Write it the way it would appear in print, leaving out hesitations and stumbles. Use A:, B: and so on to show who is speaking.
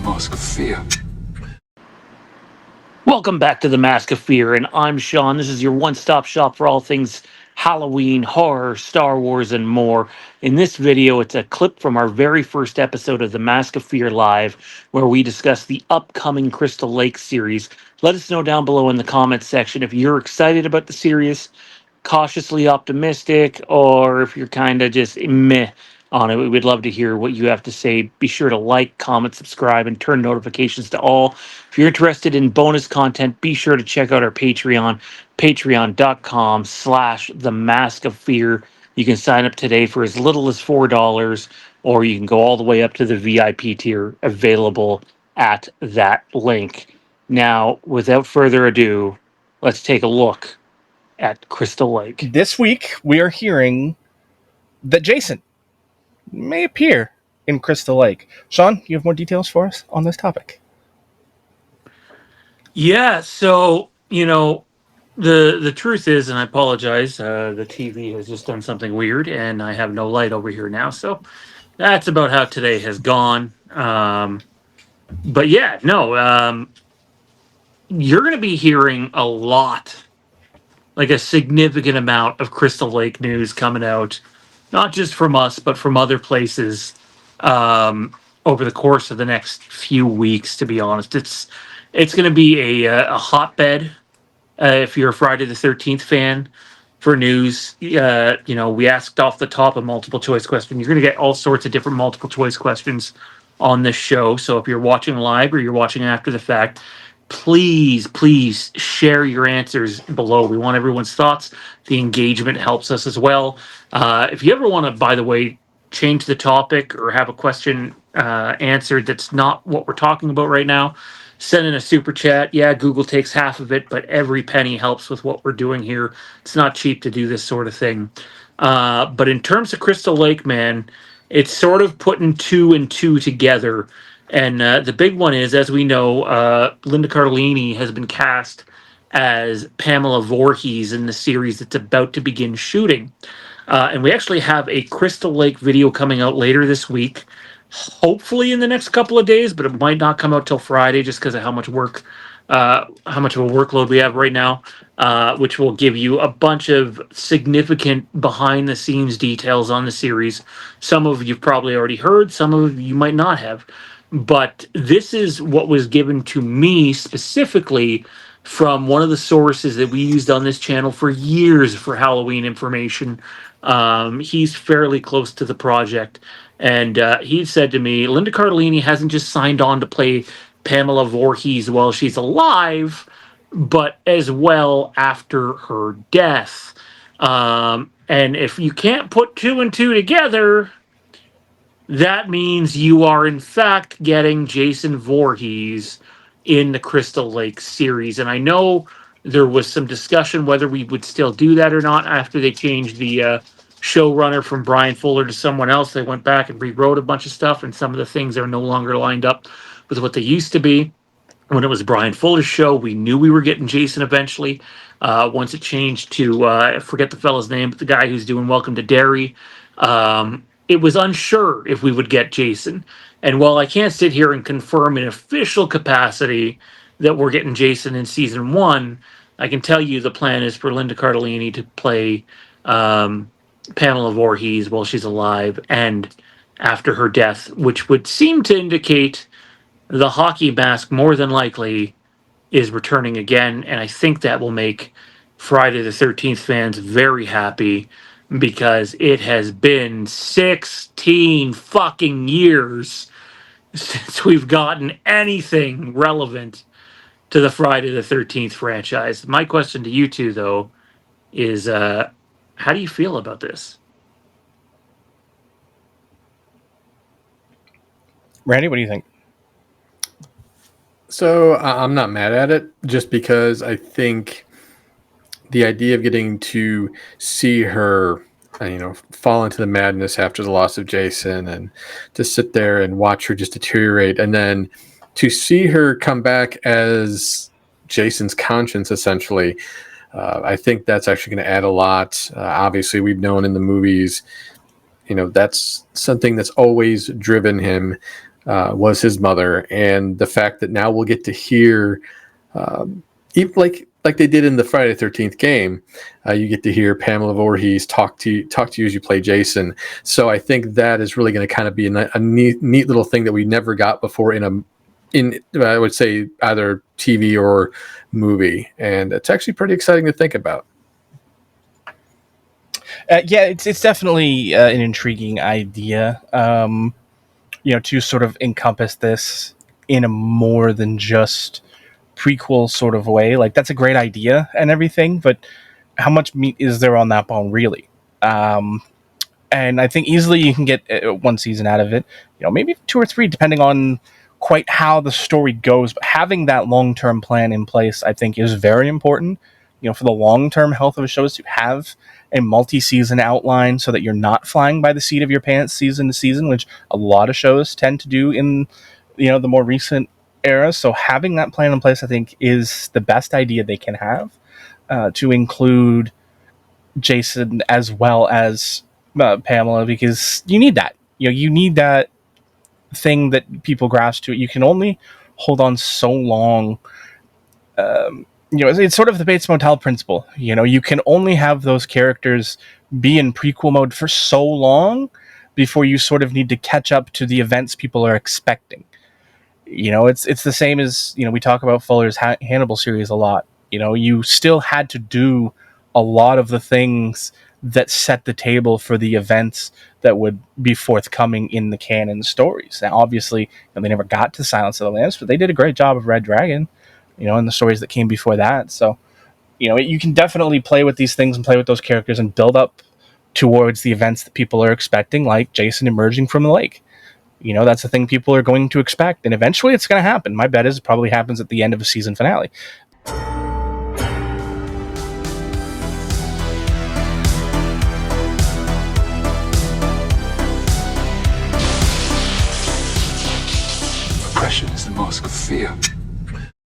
A: Mask of Fear.
B: Welcome back to the Mask of Fear, and I'm Sean. This is your one-stop shop for all things Halloween, horror, Star Wars, and more. In this video, it's a clip from our very first episode of the Mask of Fear Live, where we discuss the upcoming Crystal Lake series. Let us know down below in the comments section if you're excited about the series, cautiously optimistic, or if you're kind of just meh on it. We would love to hear what you have to say. Be sure to like, comment, subscribe, and turn notifications to all. If you're interested in bonus content, be sure to check out our Patreon, patreon.com/The Mask of Fear. You can sign up today for as little as $4, or you can go all the way up to the VIP tier available at that link. Now, without further ado, let's take a look at Crystal Lake.
C: This week, we are hearing that Jason may appear in Crystal Lake. Sean, you have more details for us on this topic?
B: Yeah, so, the truth is, and I apologize, the TV has just done something weird, and I have no light over here now, so that's about how today has gone. But yeah, no, you're going to be hearing a lot, like a significant amount of Crystal Lake news coming out, not just from us, but from other places over the course of the next few weeks. To be honest, it's going to be a hotbed. If you're a Friday the 13th fan for news, we asked off the top a multiple choice question. You're going to get all sorts of different multiple choice questions on this show. So if you're watching live or you're watching after the fact, please share your answers below. We want everyone's thoughts. The engagement helps us as well. If you ever want to, by the way, change the topic or have a question answered that's not what we're talking about right now, send in a super chat. Yeah, Google takes half of it, but every penny helps with what we're doing here. It's not cheap to do this sort of thing. But in terms of Crystal Lake, man, it's sort of putting two and two together. And the big one is, as we know, Linda Cardellini has been cast as Pamela Voorhees in the series that's about to begin shooting. And we actually have a Crystal Lake video coming out later this week, hopefully in the next couple of days, but it might not come out till Friday just because of how much work, how much of a workload we have right now, which will give you a bunch of significant behind the scenes details on the series. Some of you've probably already heard, some of you might not have. But this is what was given to me specifically from one of the sources that we used on this channel for years for Halloween information. He's fairly close to the project. And he said to me, Linda Cardellini hasn't just signed on to play Pamela Voorhees while she's alive, but as well after her death. And if you can't put two and two together, that means you are in fact getting Jason Voorhees in the Crystal Lake series. And I know there was some discussion whether we would still do that or not after they changed the showrunner from Brian Fuller to someone else. They went back and rewrote a bunch of stuff, and some of the things are no longer lined up with what they used to be. When it was Brian Fuller's show, we knew we were getting Jason eventually. Once it changed to, I forget the fella's name, but the guy who's doing Welcome to Derry, it was unsure if we would get Jason. And while I can't sit here and confirm in official capacity that we're getting Jason in season 1, I can tell you the plan is for Linda Cardellini to play Pamela Voorhees while she's alive and after her death, which would seem to indicate the hockey mask more than likely is returning again. And I think that will make Friday the 13th fans very happy, because it has been 16 fucking years since we've gotten anything relevant to the Friday the 13th franchise. My question to you two, though, is how do you feel about this?
C: Randy, what do you think?
D: So I'm not mad at it, just because I think the idea of getting to see her, fall into the madness after the loss of Jason, and to sit there and watch her just deteriorate, and then to see her come back as Jason's conscience, essentially, I think that's actually going to add a lot. Obviously, we've known in the movies, that's something that's always driven him. was his mother, and the fact that now we'll get to hear, even like they did in the Friday the 13th game, you get to hear Pamela Voorhees talk to you as you play Jason. So I think that is really going to kind of be a neat little thing that we never got before in I would say either TV or movie, and it's actually pretty exciting to think about.
C: Yeah, it's definitely an intriguing idea. To sort of encompass this in a more than just prequel sort of way. Like, that's a great idea and everything, but how much meat is there on that bone, really? And I think easily you can get one season out of it, maybe 2 or 3, depending on quite how the story goes. But having that long-term plan in place, I think, is very important, for the long-term health of a show, is to have a multi-season outline so that you're not flying by the seat of your pants season to season, which a lot of shows tend to do in, the more recent era. So having that plan in place, I think, is the best idea they can have, to include Jason as well as Pamela, because you need that. You need that thing that people grasp to it. You can only hold on so long. It's sort of the Bates Motel principle. You can only have those characters be in prequel mode for so long before you sort of need to catch up to the events people are expecting. It's the same as, we talk about Fuller's Hannibal series a lot. You still had to do a lot of the things that set the table for the events that would be forthcoming in the canon stories. Now, obviously, they never got to Silence of the Lambs, but they did a great job of Red Dragon, and the stories that came before that. So, you can definitely play with these things and play with those characters and build up towards the events that people are expecting, like Jason emerging from the lake. That's the thing people are going to expect, and eventually it's going to happen. My bet is it probably happens at the end of a season finale.